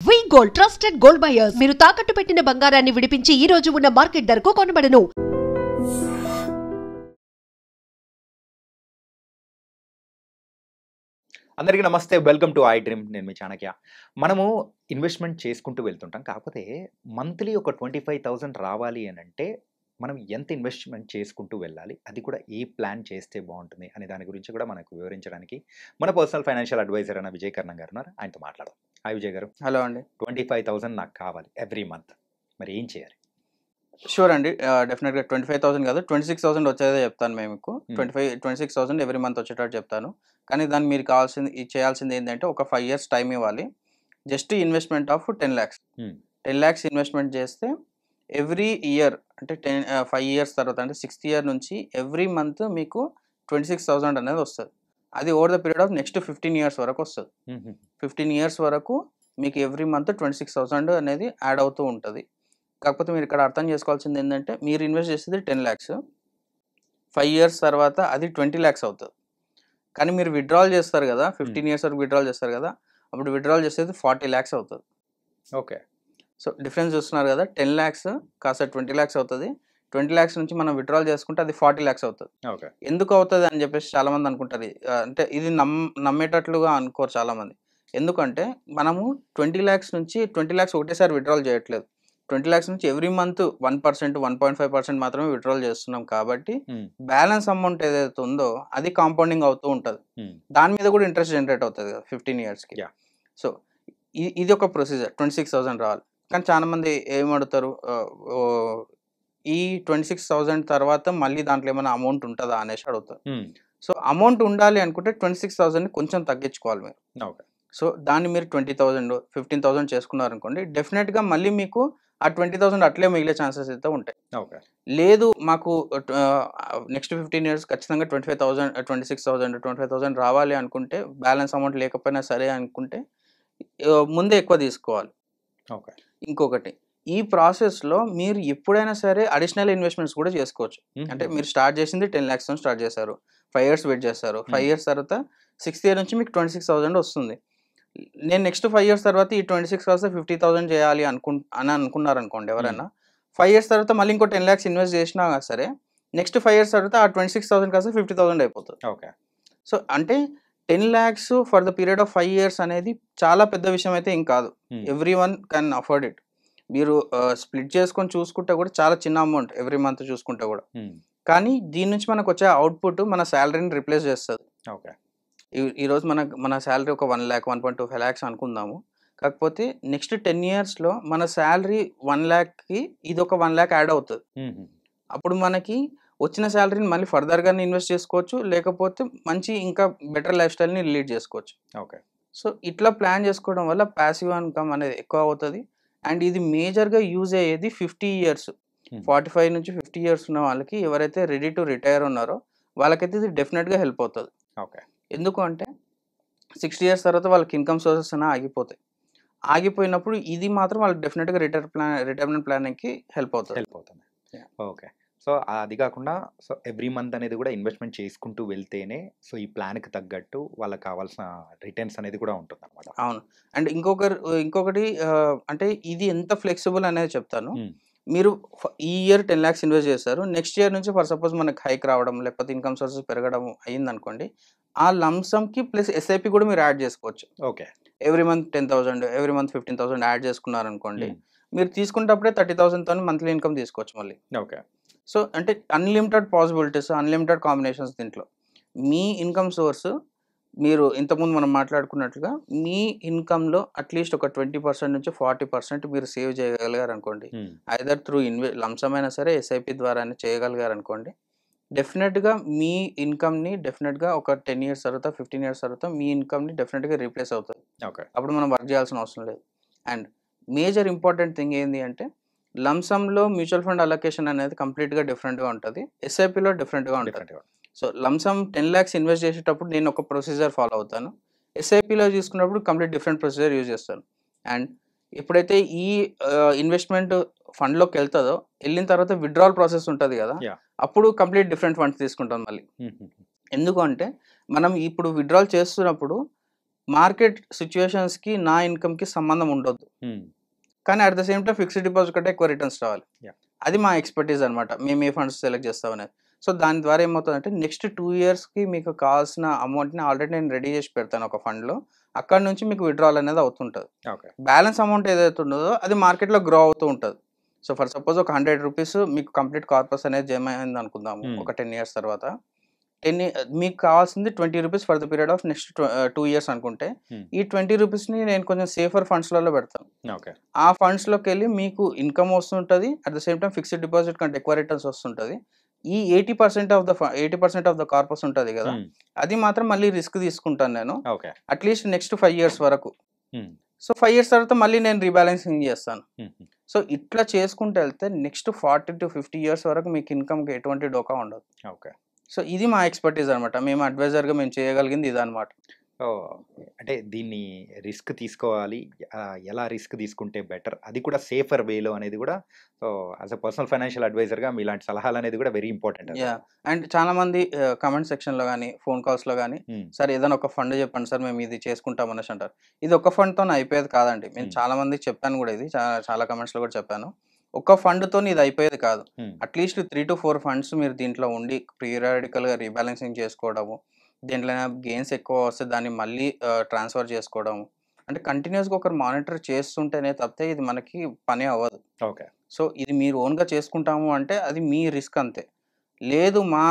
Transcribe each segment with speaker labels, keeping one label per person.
Speaker 1: వి gold trusted gold buyers. మీరు తాకట్టు పెట్టిన బంగారాన్ని విడిపించి ఈ రోజు ఉన్న మార్కెట్ ధరకు కొనబడను.
Speaker 2: అందరికీ నమస్తే, వెల్కమ్ టు ఐ డ్రీమ్. నేను మీ చాణక్య. మనము ఇన్వెస్ట్మెంట్ చేసుకుంటూ వెళ్తుంటాం. కాకపోతే మంత్లీ ఒక 25,000 రావాలి అని అంటే మనం ఎంత ఇన్వెస్ట్మెంట్ చేసుకుంటూ వెళ్ళాలి, అది కూడా ఏ ప్లాన్ చేస్తే బాగుంటుంది అనే దాని గురించి కూడా మనకు వివరించడానికి మన పర్సనల్ ఫైనాన్షియల్ అడ్వైజర్ అయిన విజయ్ కర్ణం గారు ఉన్నారు. ఆయనతో మాట్లాడదాం. హాయ్ విజయ్ గారు.
Speaker 3: హలో అండి.
Speaker 2: 25,000 నాకు కావాలి ఎవ్రీ మంత్, మరి ఏం చేయాలి?
Speaker 3: షూర్ అండి. డెఫినెట్గా 25,000 కాదు, 26,000 వచ్చేదే చెప్తాను. మేము 26,000 ఎవ్రీ మంత్ వచ్చేటట్టు చెప్తాను. కానీ దాన్ని మీరు చేయాల్సింది ఏంటంటే ఒక 5 years టైం ఇవ్వాలి. Just investment of 10 lakhs. 10 lakhs investment చేస్తే ఎవ్రీ ఇయర్ అంటే 5 years తర్వాత అంటే 6th year నుంచి ఎవ్రీ మంత్ మీకు 26,000 అనేది వస్తుంది. అది over the period of next 15 years వరకు వస్తుంది. 15 years వరకు మీకు ఎవ్రీ మంత్ 26,000 అనేది యాడ్ అవుతూ ఉంటుంది. కాకపోతే మీరు ఇక్కడ అర్థం చేసుకోవాల్సింది ఏంటంటే మీరు ఇన్వెస్ట్ చేసేది 10 lakhs, 5 years తర్వాత అది 20 lakhs అవుతుంది. కానీ మీరు విత్డ్రాల్ చేస్తారు కదా, 15 years వరకు విత్డ్రాల్ చేస్తారు కదా, అప్పుడు విత్డ్రాల్ చేసేది 40 lakhs అవుతుంది.
Speaker 2: ఓకే. సో
Speaker 3: డిఫరెన్స్ చూస్తున్నారు కదా, 10 lakhs కాస్త 20 lakhs అవుతుంది. 20 lakhs నుంచి మనం విత్డ్రాల్ చేసుకుంటే అది 40 lakhs అవుతుంది.
Speaker 2: ఓకే.
Speaker 3: ఎందుకు అవుతుంది అని చెప్పేసి చాలామంది అనుకుంటారు. అంటే ఇది నమ్మేటట్లుగా అనుకోరు చాలామంది. ఎందుకంటే మనము 20 lakhs నుంచి 20 lakhs ఒకటేసారి విత్డ్రాల్ చేయట్లేదు. 20 lakhs నుంచి ఎవ్రీ మంత్ 1%, 1.5% మాత్రమే విత్డ్రాల్ చేస్తున్నాం. కాబట్టి బ్యాలెన్స్ అమౌంట్ ఏదైతే ఉందో అది కాంపౌండింగ్ అవుతూ ఉంటుంది. దాని మీద కూడా ఇంట్రెస్ట్ జనరేట్ అవుతుంది కదా 15 yearsకి. సో ఇది ఒక ప్రొసీజర్. 26,000 రావాలి. కానీ చాలా మంది ఏమడుగుతారు, ఈ 26,000 తర్వాత మళ్ళీ దాంట్లో ఏమైనా అమౌంట్ ఉంటుందా అనేసి అడుగుతారు. సో అమౌంట్ ఉండాలి అనుకుంటే 26,000ని కొంచెం తగ్గించుకోవాలి మీరు.
Speaker 2: ఓకే.
Speaker 3: సో దాన్ని మీరు 20,000, 15,000 చేసుకున్నారనుకోండి, డెఫినెట్గా మళ్ళీ మీకు ఆ 20,000 అట్లే మిగిలే ఛాన్సెస్ అయితే ఉంటాయి.
Speaker 2: ఓకే.
Speaker 3: లేదు మాకు నెక్స్ట్ 15 years ఖచ్చితంగా 25,000, 26,000, 25,000 రావాలి అనుకుంటే, బ్యాలెన్స్ అమౌంట్ లేకపోయినా సరే అనుకుంటే ముందే ఎక్కువ తీసుకోవాలి.
Speaker 2: ఓకే.
Speaker 3: ఇంకొకటి, ఈ ప్రాసెస్లో మీరు ఎప్పుడైనా సరే అడిషనల్ ఇన్వెస్ట్మెంట్స్ కూడా చేసుకోవచ్చు. అంటే మీరు స్టార్ట్ చేసింది 10 lakhs స్టార్ట్ చేశారు, 5 years వెయిట్ చేస్తారు. 5 years తర్వాత 6th year నుంచి మీకు 26,000 వస్తుంది. నేను నెక్స్ట్ 5 years తర్వాత ఈ 26 కాస్త 50,000 చేయాలి అనుకున్నారు అనుకోండి ఎవరైనా. 5 years తర్వాత మళ్ళీ ఇంకో 10 lakhs ఇన్వెస్ట్ చేసినా సరే నెక్స్ట్ 5 years తర్వాత ఆ 26,000 కాస్త 50,000 అయిపోతుంది.
Speaker 2: ఓకే.
Speaker 3: సో అంటే 10 lakhs for the period of 5 years అనేది చాలా పెద్ద విషయం అయితే ఏం కాదు. Every one can afford it. మీరు స్ప్లిట్ చేసుకొని చూసుకుంటే కూడా చాలా చిన్న అమౌంట్ ఎవ్రీ మంత్ చూసుకుంటే కూడా. కానీ దీని నుంచి మనకు వచ్చే అవుట్పుట్ మన శాలరీని రిప్లేస్ చేస్తుంది.
Speaker 2: ఓకే.
Speaker 3: ఈరోజు మన శాలరీ ఒక 1 lakh, 1.25 lakhs అనుకుందాము. కాకపోతే నెక్స్ట్ 10 yearsలో మన శాలరీ 1 lakhకి ఇది ఒక 1 lakh యాడ్ అవుతుంది. అప్పుడు మనకి వచ్చిన శాలరీని మళ్ళీ ఫర్దర్గానే ఇన్వెస్ట్ చేసుకోవచ్చు, లేకపోతే మంచి ఇంకా బెటర్ లైఫ్ స్టైల్ని లీడ్ చేసుకోవచ్చు.
Speaker 2: ఓకే.
Speaker 3: సో ఇట్లా ప్లాన్ చేసుకోవడం వల్ల ప్యాసివ్ ఇన్కమ్ అనేది ఎక్కువ అవుతుంది. అండ్ ఇది మేజర్గా యూజ్ అయ్యేది 50 years, 45 నుంచి 50 years ఉన్న వాళ్ళకి, ఎవరైతే రెడీ టు రిటైర్ ఉన్నారో వాళ్ళకైతే ఇది డెఫినెట్గా హెల్ప్ అవుతుంది.
Speaker 2: ఓకే.
Speaker 3: ఎందుకు అంటే 60 years తర్వాత వాళ్ళకి ఇన్కమ్ సోర్సెస్ అయినా ఆగిపోతాయి. ఆగిపోయినప్పుడు ఇది మాత్రం వాళ్ళకి డెఫినెట్గా రిటైర్మెంట్ ప్లానింగ్కి హెల్ప్ అవుతుంది.
Speaker 2: ఓకే. సో అది కాకుండా సో ఎవ్రీ మంత్ అనేది కూడా ఇన్వెస్ట్మెంట్ చేసుకుంటూ వెళ్తేనే సో ఈ ప్లాన్కి తగ్గట్టు వాళ్ళకి కావాల్సిన రిటర్న్స్ అనేది కూడా ఉంటుంది అనమాట.
Speaker 3: అవును. అండ్ ఇంకొకటి అంటే ఇది ఎంత ఫ్లెక్సిబుల్ అనేది చెప్తాను. మీరు ఈ ఇయర్ 10 lakhs ఇన్వెస్ట్ చేస్తారు, నెక్స్ట్ ఇయర్ నుంచి ఫర్ సపోజ్ మనకు హైక్ రావడం లేకపోతే ఇన్కమ్ సోర్సెస్ పెరగడం అయ్యిందనుకోండి, ఆ లంసమ్కి ప్లస్ ఎస్ఐపి కూడా మీరు యాడ్ చేసుకోవచ్చు.
Speaker 2: Okay.
Speaker 3: Every month 10,000, every month 15,000 add చేసుకున్నారనుకోండి, మీరు తీసుకునేటప్పుడే 30,000తో మంత్లీ ఇన్కమ్ తీసుకోవచ్చు మళ్ళీ.
Speaker 2: ఓకే.
Speaker 3: సో అంటే అన్లిమిటెడ్ పాసిబిలిటీస్, అన్లిమిటెడ్ కాంబినేషన్స్ దీంట్లో. మీ ఇన్కమ్ సోర్స్ మీరు ఇంతకుముందు మనం మాట్లాడుకున్నట్లుగా మీ ఇన్కమ్లో అట్లీస్ట్ ఒక 20% నుంచి 40% మీరు సేవ్ చేయగలిగారు అనుకోండి, ఐదర్ త్రూ లంసమ్ అయినా సరే ఎస్ఐపి ద్వారా చేయగలిగారు అనుకోండి, డెఫినెట్గా మీ ఇన్కమ్ని డెఫినెట్గా ఒక 10 years తర్వాత 15 years తర్వాత మీ ఇన్కమ్ని డెఫినెట్గా రీప్లేస్ అవుతుంది.
Speaker 2: ఓకే.
Speaker 3: అప్పుడు మనం వర్క్ చేయాల్సిన అవసరం లేదు. అండ్ మేజర్ ఇంపార్టెంట్ థింగ్ ఏంటి అంటే లంసమ్లో మ్యూచువల్ ఫండ్ అలొకేషన్ అనేది కంప్లీట్గా డిఫరెంట్గా ఉంటుంది, ఎస్ఐపిలో డిఫరెంట్గా ఉంటుంది. సో లంసమ్ 10 lakhs ఇన్వెస్ట్ చేసేటప్పుడు నేను ఒక ప్రొసీజర్ ఫాలో అవుతాను, ఎస్ఐపిలో తీసుకున్నప్పుడు కంప్లీట్ డిఫరెంట్ ప్రొసీజర్ యూజ్ చేస్తాను. అండ్ ఎప్పుడైతే ఈ ఇన్వెస్ట్మెంట్ ఫండ్లోకి వెళ్తుందో, వెళ్ళిన తర్వాత విత్డ్రాల్ ప్రాసెస్ ఉంటుంది కదా, అప్పుడు కంప్లీట్ డిఫరెంట్ ఫండ్స్ తీసుకుంటాం మళ్ళీ. ఎందుకంటే మనం ఇప్పుడు విత్డ్రాల్ చేస్తున్నప్పుడు మార్కెట్ సిచ్యువేషన్స్కి నా ఇన్కమ్కి సంబంధం ఉండొద్దు, కానీ at the same time fixed deposit కంటే ఎక్కువ రిటర్న్స్ రావాలి. అది మా ఎక్స్పర్టీస్ అనమాట, మేము ఏ ఫండ్స్ సెలెక్ట్ చేస్తాం అనేది. సో దాని ద్వారా ఏమవుతుందంటే నెక్స్ట్ 2 yearsకి మీకు కావాల్సిన అమౌంట్ని ఆల్రెడీ నేను రెడీ చేసి పెడతాను ఒక ఫండ్లో, అక్కడ నుంచి మీకు విత్డ్రాల్ అనేది అవుతుంటుంది. బ్యాలెన్స్ అమౌంట్ ఏదైతే ఉండదో అది మార్కెట్లో గ్రో అవుతూ ఉంటుంది. సో ఫర్ సపోజ్ ఒక 100 రూపీస్ మీకు కంప్లీట్ కార్పస్ అనేది జమ అయింది అనుకుందాము ఒక 10 years తర్వాత, మీకు కావాల్సింది 20 rupees for the period of next 2 years అనుకుంటే, ఈ 20 రూపీస్ని నేను కొంచెం సేఫర్ ఫండ్స్లలో పెడతాను. ఆ ఫండ్స్లోకి వెళ్ళి మీకు ఇన్కమ్ వస్తుంటుంది, at the same time fixed deposit కంటే ఎక్కువ రిటర్న్స్ వస్తుంటుంది. ఈ 80% ఆఫ్ ద కార్పస్ ఉంటుంది కదా, అది మాత్రం మళ్ళీ రిస్క్ తీసుకుంటాను నేను అట్లీస్ట్ నెక్స్ట్ 5 years వరకు. సో 5 years తర్వాత మళ్ళీ నేను రీబ్యాలెన్సింగ్ చేస్తాను. సో ఇట్లా చేసుకుంటూ వెళ్తే నెక్స్ట్ 40 to 50 years వరకు మీకు ఇన్కమ్కి ఎటువంటి డోకా ఉండదు. సో ఇది మా ఎక్స్పర్టీస్ అనమాట, మేము అడ్వైజర్గా మేము చేయగలిగింది ఇదనమాట.
Speaker 2: అంటే దీన్ని రిస్క్ తీసుకోవాలి, ఎలా రిస్క్ తీసుకుంటే బెటర్, అది కూడా సేఫర్ వేలో అనేది కూడా. So as a personal financial అడ్వైజర్గా మీలాంటి సలహాలు అనేది కూడా వెరీ ఇంపార్టెంట్.
Speaker 3: అండ్ చాలా మంది కమెంట్ సెక్షన్లో కానీ ఫోన్ కాల్స్లో కానీ సార్ ఏదైనా ఒక ఫండ్ చెప్పండి సార్ మేము ఇది చేసుకుంటాం అనేసి అంటారు. ఇది ఒక ఫండ్తో అయిపోయేది కాదండి. నేను చాలా మందికి చెప్పాను కూడా, ఇది చాలా కమెంట్స్లో కూడా చెప్పాను, ఒక ఫండ్తో ఇది అయిపోయేది కాదు. అట్లీస్ట్ 3 to 4 ఫండ్స్ మీరు దీంట్లో ఉండి పీరియాడికల్గా రీబ్యాలెన్సింగ్ చేసుకోవడము, దీంట్లో గెయిన్స్ ఎక్కువ వస్తే దాన్ని మళ్ళీ ట్రాన్స్ఫర్ చేసుకోవడం, అంటే కంటిన్యూస్గా ఒకరు మానిటర్ చేస్తుంటేనే తప్పితే ఇది మనకి పని అవ్వదు. సో ఇది మీరు ఓన్గా చేసుకుంటాము అంటే అది మీ రిస్క్ అంతే. లేదు మా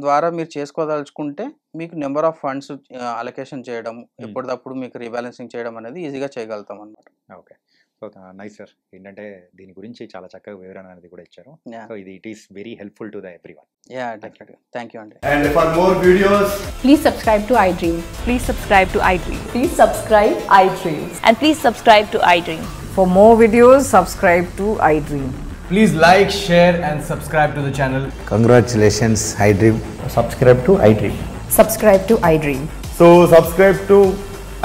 Speaker 3: ద్వారా మీరు చేసుకోదలుచుకుంటే మీకు నెంబర్ ఆఫ్ ఫండ్స్ అలొకేషన్ చేయడం, ఎప్పటికప్పుడు మీకు రీబ్యాలెన్సింగ్ చేయడం అనేది ఈజీగా చేయగలుగుతాం అనమాట.
Speaker 2: సో నైస్ సార్, ఏంటంటే దీని గురించి చాలా చక్కగా వివరణ అనేది కూడా ఇచ్చారు. సో ఇది it is very helpful to the everyone.
Speaker 3: Thank you అండి.
Speaker 4: And for more videos,
Speaker 5: please subscribe to iDream.
Speaker 6: Please subscribe to iDream.
Speaker 5: Please subscribe iDream.
Speaker 6: And please subscribe to iDream.
Speaker 5: For more videos, subscribe to iDream.
Speaker 4: please like, share and subscribe to the channel.
Speaker 7: Congratulations, iDream.
Speaker 8: Subscribe to iDream.
Speaker 5: Subscribe to iDream.
Speaker 8: So subscribe to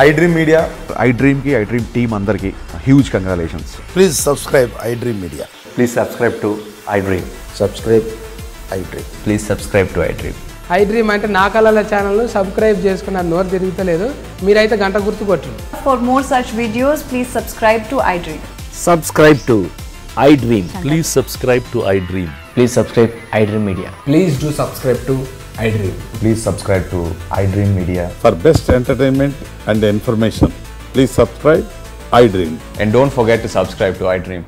Speaker 8: iDream Media. iDream ki iDream team andarki huge congratulations.
Speaker 7: Please subscribe iDream Media.
Speaker 8: Please subscribe to iDream.
Speaker 7: Subscribe iDream.
Speaker 8: Please subscribe to iDream.
Speaker 9: iDream అంటే నా కళల ఛానల్ను subscribe చేసుకున్న నోరు తిరుగుతలేదు, మీరైతే గంట గుర్తు కొట్టండి.
Speaker 5: For more such videos, please subscribe to iDream.
Speaker 10: Subscribe to iDream.
Speaker 11: Please subscribe to iDream.
Speaker 10: Please subscribe iDream Media.
Speaker 4: Please do subscribe to iDream.
Speaker 8: Please subscribe to iDream Media.
Speaker 12: For best entertainment and information, please subscribe iDream.
Speaker 8: And don't forget to subscribe to iDream.